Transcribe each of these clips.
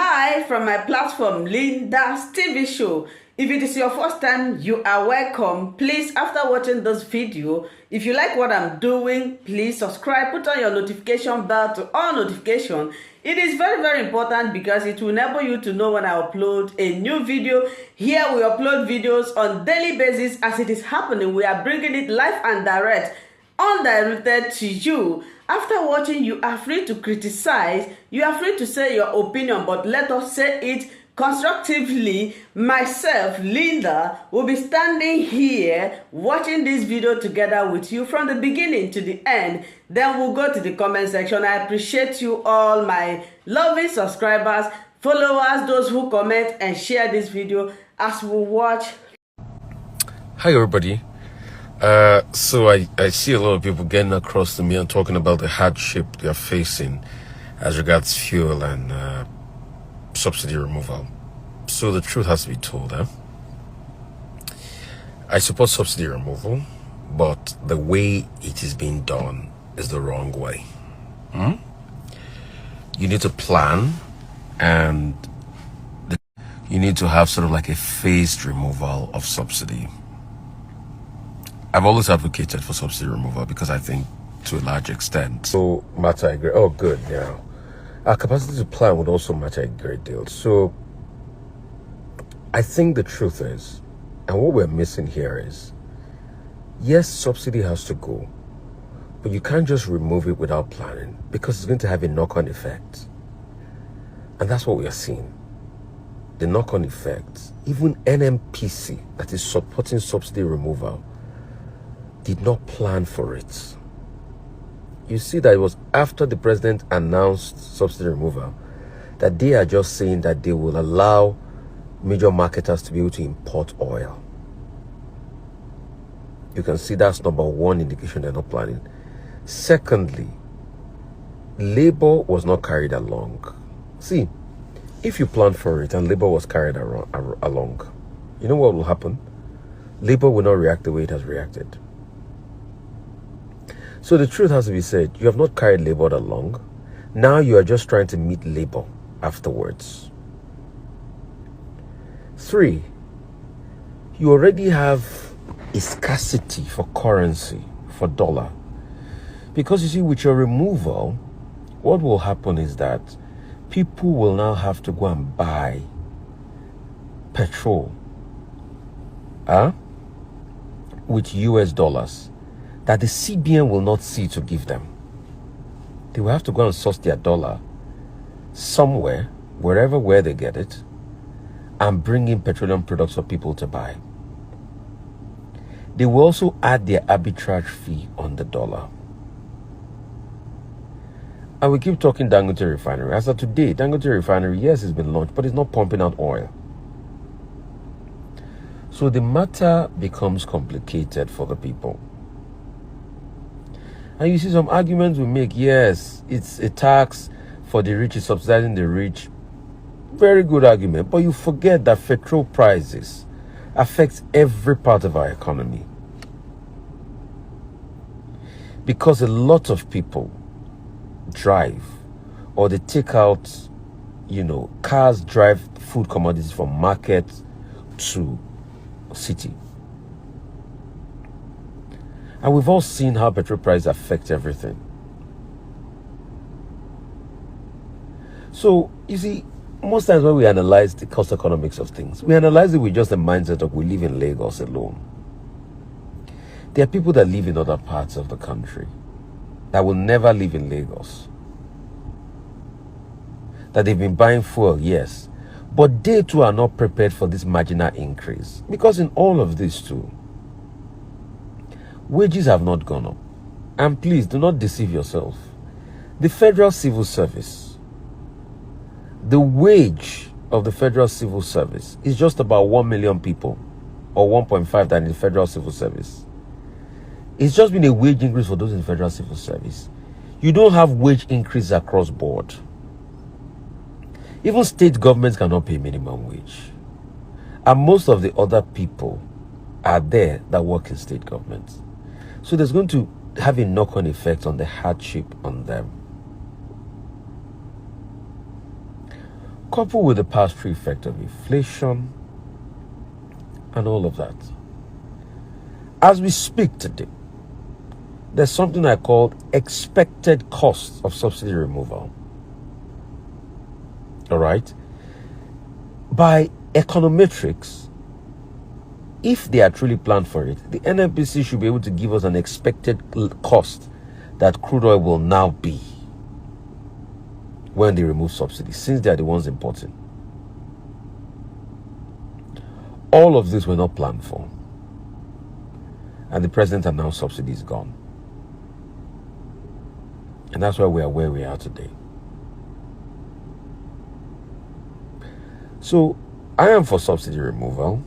Hi from my platform, Linda's TV show. If it is your first time, you are welcome. Please, after watching this video, if you like what I'm doing, please subscribe, put on your notification bell to all notification. It is very, very important because it will enable you to know when I upload a new video. Here we upload videos on daily basis as it is happening. We are bringing it live and direct, undirected to you. After watching, you are free to criticize, you are free to say your opinion, but let us say it constructively. Myself, Linda, will be standing here watching this video together with you from the beginning to the end. Then we'll go to the comment section. I appreciate you all, my lovely subscribers, followers, those who comment and share this video as we watch. Hi everybody. So I see a lot of people getting across to me and talking about the hardship they're facing as regards fuel and subsidy removal. So the truth has to be told. I support subsidy removal, but the way it is being done is the wrong way. You need to plan, and you need to have sort of like a phased removal of subsidy. I've always advocated for subsidy removal because I think to a large extent. So matter a great, oh good, yeah. Our capacity to plan would also matter a great deal. So I think the truth is, and what we're missing here is, yes, subsidy has to go, but you can't just remove it without planning because it's going to have a knock-on effect. And that's what we are seeing. The knock-on effect. Even NMPC, that is supporting subsidy removal, did not plan for it. You see that it was after the president announced subsidy removal that they are just saying that they will allow major marketers to be able to import oil. You can see that's number one indication they're not planning. Secondly, labor was not carried along. See, if you plan for it and labor was carried along, you know what will happen? Labor will not react the way it has reacted. So the truth has to be said, you have not carried labor along. Now you are just trying to meet labor afterwards. 3, you already have a scarcity for currency, for dollar. Because you see, with your removal, what will happen is that people will now have to go and buy petrol with US dollars that the CBN will not see to give them. They will have to go and source their dollar somewhere, where they get it, and bring in petroleum products for people to buy. They will also add their arbitrage fee on the dollar. And we keep talking Dangote refinery. As of today, Dangote refinery, yes, it's been launched, but it's not pumping out oil. So the matter becomes complicated for the people. And you see some arguments we make, yes, it's a tax for the rich, it's subsidizing the rich. Very good argument, but you forget that petrol prices affect every part of our economy. Because a lot of people drive, or they take out, cars drive food commodities from market to city. And we've all seen how petrol prices affect everything. So, you see, most times when we analyze the cost economics of things, we analyze it with just the mindset of we live in Lagos alone. There are people that live in other parts of the country that will never live in Lagos. That they've been buying fuel, yes. But they too are not prepared for this marginal increase. Because in all of this too, wages have not gone up. And please, do not deceive yourself. The Federal Civil Service, the wage of the Federal Civil Service is just about 1 million people, or 1.5 than in the Federal Civil Service. It's just been a wage increase for those in the Federal Civil Service. You don't have wage increase across board. Even state governments cannot pay minimum wage. And most of the other people are there that work in state governments. So there's going to have a knock-on effect on the hardship on them. coupled with the pass-through effect of inflation and all of that. As we speak today, there's something I call expected costs of subsidy removal. All right? By econometrics, if they are truly planned for it, the NNPC should be able to give us an expected cost that crude oil will now be when they remove subsidies, since they are the ones importing. All of this were not planned for. And the president announced subsidy is gone. And that's why we are where we are today. So, I am for subsidy removal,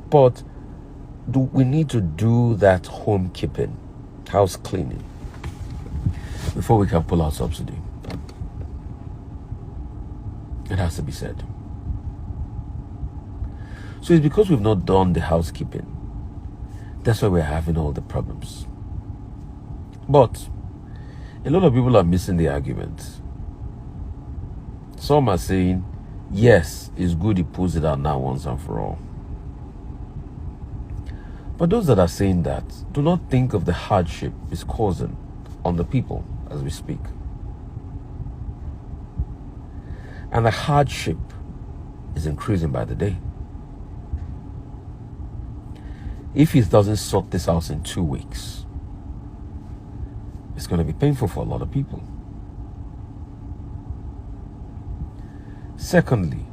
but we need to do that home keeping, house cleaning, before we can pull out subsidy. It has to be said. So it's because we've not done the housekeeping. That's why we're having all the problems. But a lot of people are missing the argument. Some are saying, yes, it's good he pulls it out now once and for all. But those that are saying that do not think of the hardship it's causing on the people as we speak. And the hardship is increasing by the day. If he doesn't sort this out in 2 weeks, it's going to be painful for a lot of people. Secondly,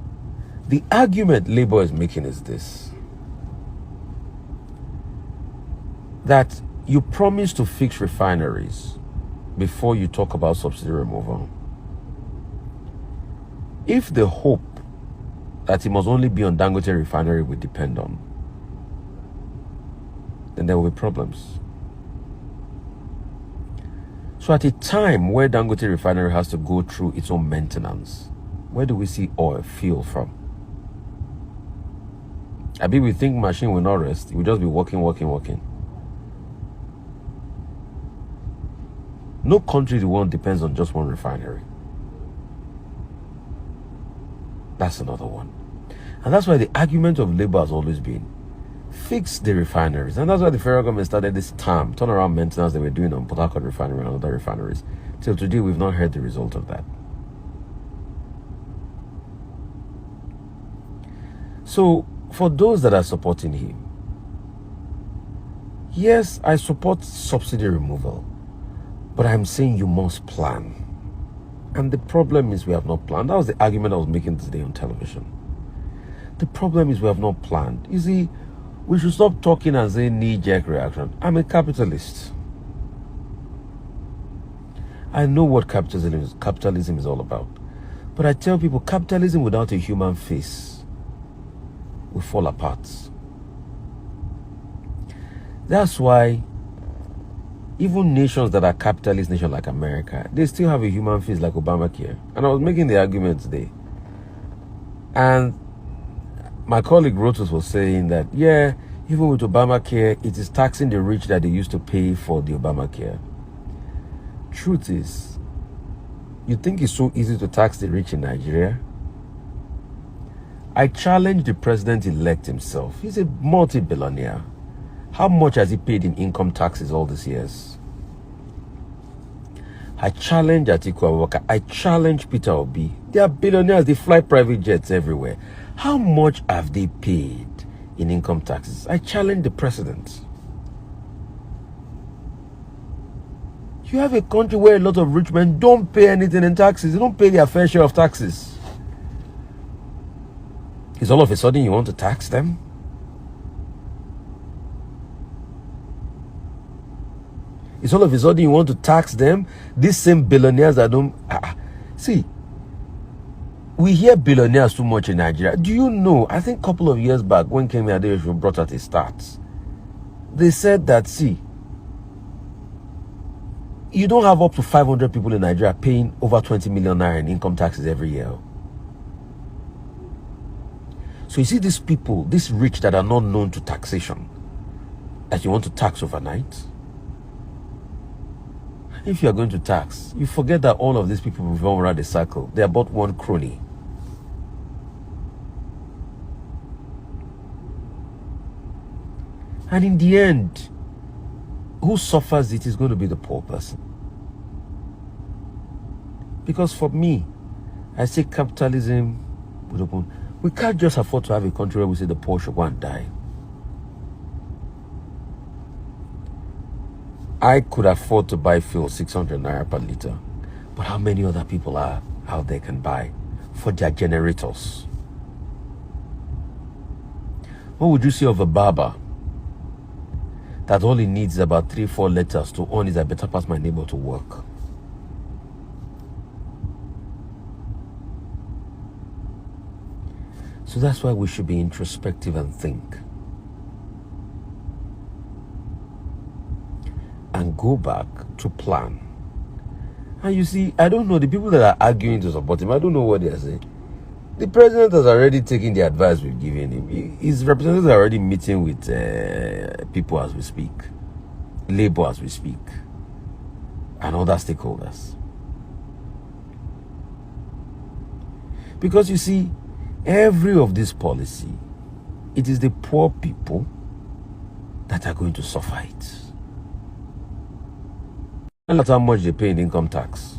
the argument Labour is making is this: that you promise to fix refineries before you talk about subsidy removal. If the hope that it must only be on Dangote refinery will depend on, then there will be problems. So at a time where Dangote refinery has to go through its own maintenance, where do we see oil, fuel from? I mean, we think machine will not rest. It will just be working. No country in the world depends on just one refinery. That's another one. And that's why the argument of Labour has always been, fix the refineries. And that's why the federal government started this turnaround maintenance they were doing on Port Harcourt refinery and other refineries. Till today, we've not heard the result of that. So, for those that are supporting him, yes, I support subsidy removal, but I'm saying you must plan. And the problem is we have not planned. That was the argument I was making today on television. The problem is we have not planned. You see, we should stop talking as a knee-jerk reaction. I'm a capitalist. I know what capitalism is all about. But I tell people, capitalism without a human face will fall apart. That's why even nations that are capitalist nations like America, they still have a human face like Obamacare. And I was making the argument today. And my colleague Rotus was saying that, yeah, even with Obamacare, it is taxing the rich that they used to pay for the Obamacare. Truth is, you think it's so easy to tax the rich in Nigeria? I challenge the president-elect himself. He's a multi-billionaire. How much has he paid in income taxes all these years? I challenge Atiku Abubakar. I challenge Peter Obi. They are billionaires. They fly private jets everywhere. How much have they paid in income taxes? I challenge the president. You have a country where a lot of rich men don't pay anything in taxes. They don't pay their fair share of taxes. Is all of a sudden you want to tax them? Is all of a sudden you want to tax them? These same billionaires that don't... See, we hear billionaires too much in Nigeria. Do you know, I think a couple of years back when Kemi Adeosun brought out his stats, they said that, see, you don't have up to 500 people in Nigeria paying over 20 million naira in income taxes every year. So you see these people, these rich that are not known to taxation, that you want to tax overnight? If you are going to tax, you forget that all of these people revolve around the cycle. They are but one crony. And in the end, who suffers it is going to be the poor person. Because for me, I say capitalism would open. We can't just afford to have a country where we say the poor should go and die. I could afford to buy fuel 600 naira per liter. But how many other people are out there can buy for their generators? What would you say of a barber that all he needs is about 3-4 letters to earn is I better pass my neighbor to work? So that's why we should be introspective and think. And go back to plan. And you see, I don't know, the people that are arguing to support him, I don't know what they are saying. The president has already taken the advice we've given him. His representatives are already meeting with people as we speak, labor as we speak, and other stakeholders. Because you see, every of this policy, it is the poor people that are going to suffer it. And that's how much they pay in income tax.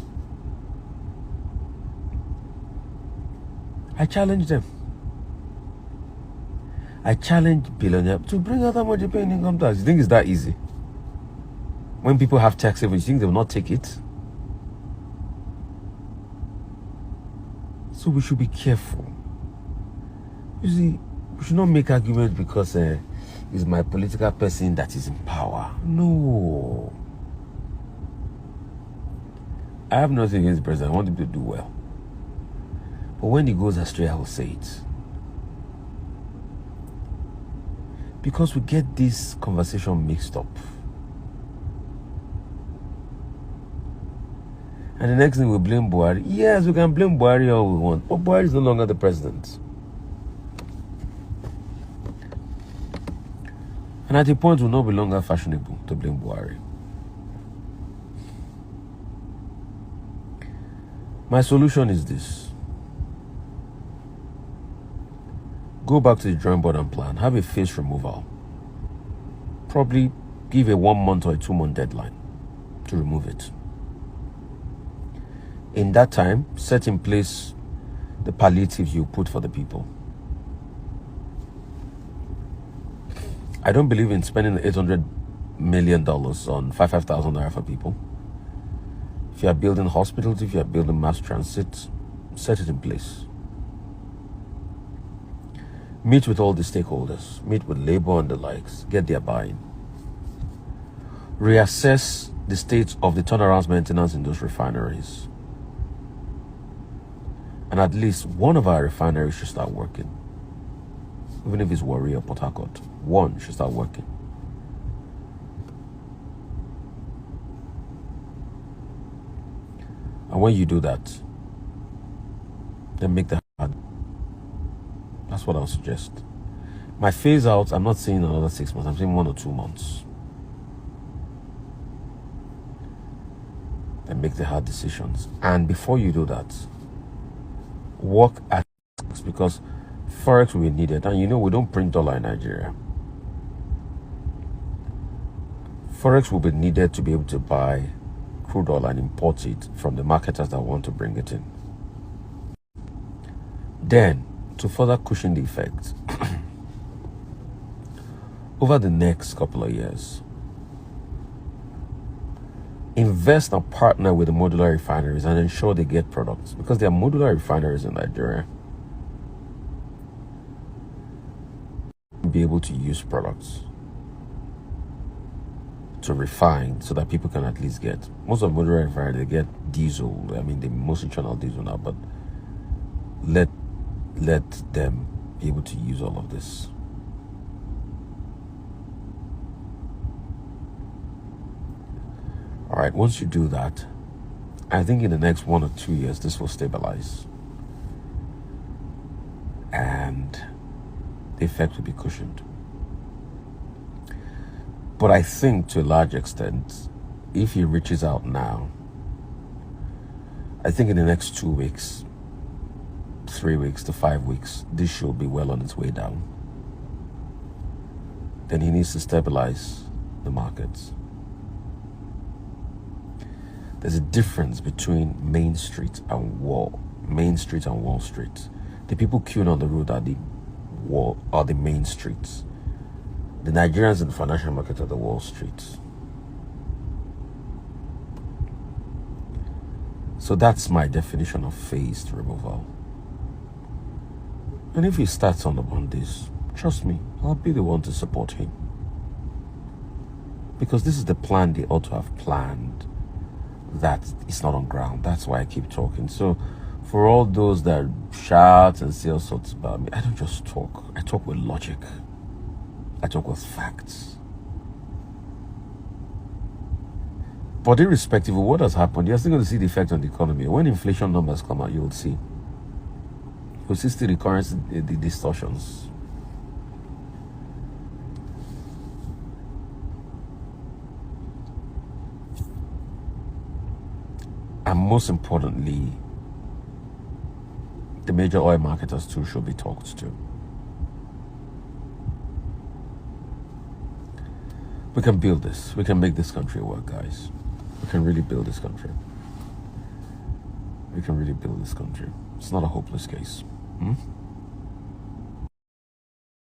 I challenge them. I challenge billionaires to bring out how much they pay in income tax. You think it's that easy? When people have tax savings, you think they will not take it? So we should be careful. You see, we should not make arguments because it's my political person that is in power. No. I have nothing against the president. I want him to do well. But when he goes astray, I will say it. Because we get this conversation mixed up. And the next thing we blame Buhari. Yes, we can blame Buhari all we want. But Buhari is no longer the president. And at a point, it will not be longer fashionable to blame Buhari. My solution is this. Go back to the drawing board and plan. Have a face removal. Probably give a 1 month or a 2 month deadline to remove it. In that time, set in place the palliatives you put for the people. I don't believe in spending $800 million on 5,000 naira for people. If you are building hospitals, if you are building mass transit, set it in place. Meet with all the stakeholders. Meet with labor and the likes. Get their buy-in. Reassess the state of the turnarounds maintenance in those refineries. And at least one of our refineries should start working. Even if it's Warri or Port Harcourt, one should start working. And when you do that, then make the hard. That's what I'll suggest. My phase out, I'm not saying another 6 months, I'm saying 1 or 2 months. Then make the hard decisions. And before you do that, work at because Forex will be needed. And you know, we don't print dollar in Nigeria. Forex will be needed to be able to buy crude oil and import it from the marketers that want to bring it in. Then, to further cushion the effect, over the next couple of years, invest and partner with the modular refineries and ensure they get products, because there are modular refineries in Nigeria. Be able to use products to refine so that people can at least get. Most of modular refineries, they get diesel. I mean, they mostly channel diesel now, but let them be able to use all of this. All right, once you do that, I think in the next 1 or 2 years, this will stabilize. And the effect will be cushioned. But I think to a large extent, if he reaches out now, I think in the next 2 weeks, 3 weeks to 5 weeks, this should be well on its way down. Then he needs to stabilize the markets. There's a difference between Main Street and Wall Street. The people queuing on the road are the main streets. The Nigerians in the financial market are the Wall Streets. So that's my definition of phased removal. And if he starts on this, trust me, I'll be the one to support him. Because this is the plan they ought to have planned. That it's not on ground. That's why I keep talking. So for all those that shout and say all sorts about me, I don't just talk. I talk with logic. I talk with facts. But irrespective of what has happened, you're still going to see the effect on the economy. When inflation numbers come out, you'll see. You'll see still the currency, the distortions. And most importantly, the major oil marketers too should be talked to. We can build this. We can make this country work, guys. We can really build this country. We can really build this country. It's not a hopeless case.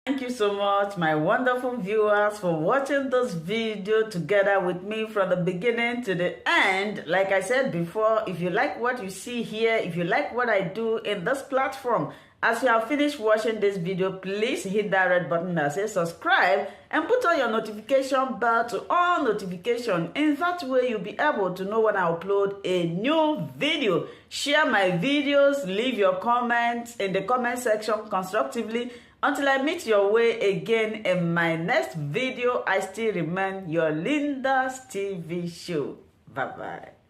Thank you so much, my wonderful viewers, for watching this video together with me from the beginning to the end. Like I said before, if you like what you see here, if you like what I do in this platform, as you have finished watching this video, please hit that red button that says subscribe and put on your notification bell to all notification. In that way, you'll be able to know when I upload a new video. Share my videos, leave your comments in the comment section constructively. Until I meet your way again in my next video, I still remain your Linda's TV show. Bye-bye.